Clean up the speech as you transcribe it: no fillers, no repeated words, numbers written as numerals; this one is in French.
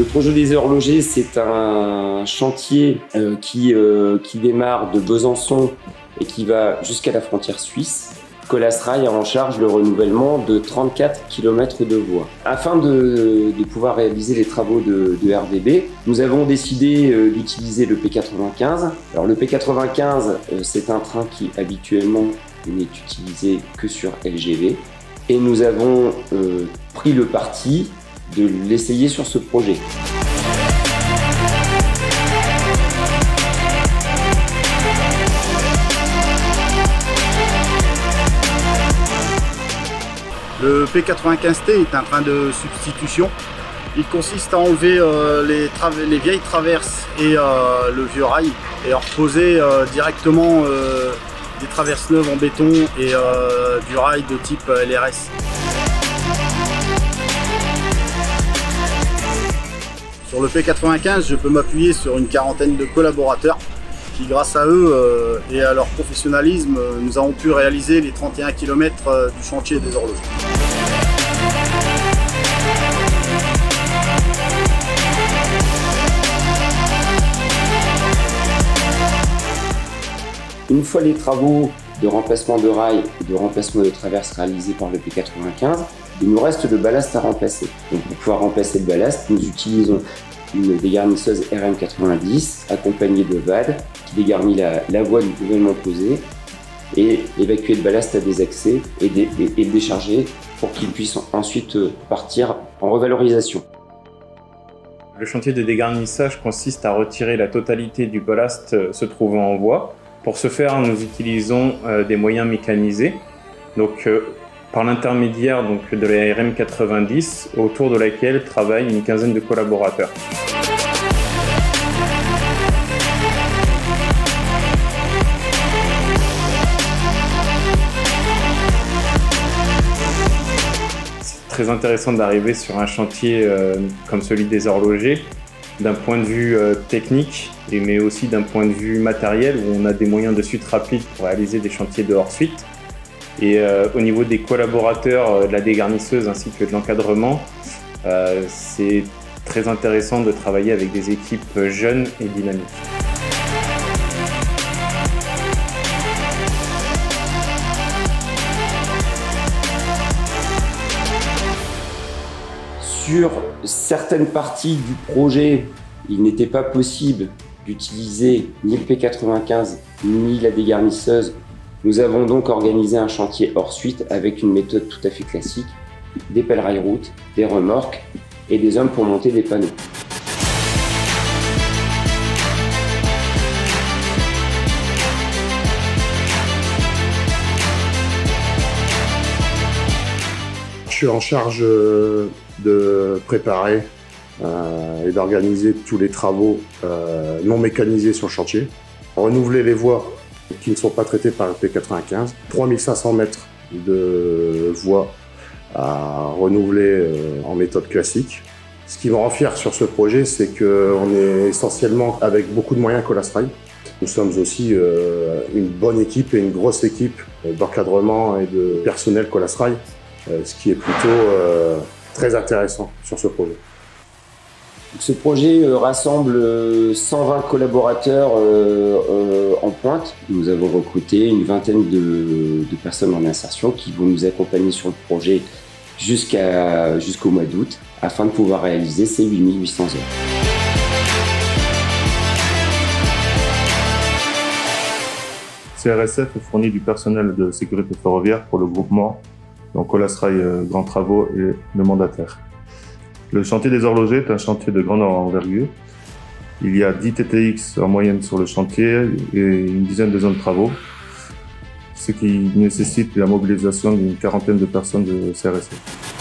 Le projet des horlogers, c'est un chantier qui démarre de Besançon et qui va jusqu'à la frontière suisse. Colas-Rail a en charge le renouvellement de 34 km de voies. Afin de pouvoir réaliser les travaux de RDB, nous avons décidé d'utiliser le P95. Alors le P95, c'est un train qui habituellement n'est utilisé que sur LGV. Et nous avons pris le parti de l'essayer sur ce projet. Le P95T est un train de substitution. Il consiste à enlever les vieilles traverses et le vieux rail et à reposer directement des traverses neuves en béton et du rail de type LRS. Sur le P95, je peux m'appuyer sur une quarantaine de collaborateurs qui, grâce à eux et à leur professionnalisme, nous avons pu réaliser les 31 km du chantier des horlogers. Une fois les travaux de remplacement de rail et de remplacement de traverse réalisés par le P95, il nous reste le ballast à remplacer. Donc pour pouvoir remplacer le ballast, nous utilisons une dégarnisseuse RM90 accompagnée de VAD qui dégarnit la voie du nouvellement posé et évacuer le ballast à des accès et le décharger pour qu'il puisse ensuite partir en revalorisation. Le chantier de dégarnissage consiste à retirer la totalité du ballast se trouvant en voie. Pour ce faire, nous utilisons des moyens mécanisés, donc par l'intermédiaire de la RM90, autour de laquelle travaille une quinzaine de collaborateurs. C'est très intéressant d'arriver sur un chantier comme celui des horlogers, d'un point de vue technique, mais aussi d'un point de vue matériel, où on a des moyens de suite rapides pour réaliser des chantiers de hors-suite. Et au niveau des collaborateurs, de la dégarnisseuse ainsi que de l'encadrement, c'est très intéressant de travailler avec des équipes jeunes et dynamiques. Sur certaines parties du projet, il n'était pas possible d'utiliser ni le P95 ni la dégarnisseuse. Nous avons donc organisé un chantier hors suite avec une méthode tout à fait classique, des pelles rail-route, des remorques et des hommes pour monter des panneaux. Je suis en charge de préparer et d'organiser tous les travaux non mécanisés sur le chantier. Renouveler les voies qui ne sont pas traitées par le P95. 3500 mètres de voies à renouveler en méthode classique. Ce qui me rend fier sur ce projet, c'est qu'on est essentiellement avec beaucoup de moyens Colas-Rail. Nous sommes aussi une bonne équipe et une grosse équipe d'encadrement et de personnel Colas-Rail, ce qui est plutôt très intéressant sur ce projet. Ce projet rassemble 120 collaborateurs en pointe. Nous avons recruté une vingtaine de personnes en insertion qui vont nous accompagner sur le projet jusqu'au mois d'août afin de pouvoir réaliser ces 8800 heures. CRSF fournit du personnel de sécurité ferroviaire pour le groupement, donc Colas-Rail Grands Travaux et le mandataire. Le chantier des horlogers est un chantier de grande envergure. Il y a 10 TTX en moyenne sur le chantier et une dizaine de zones de travaux, ce qui nécessite la mobilisation d'une quarantaine de personnes de CRSF.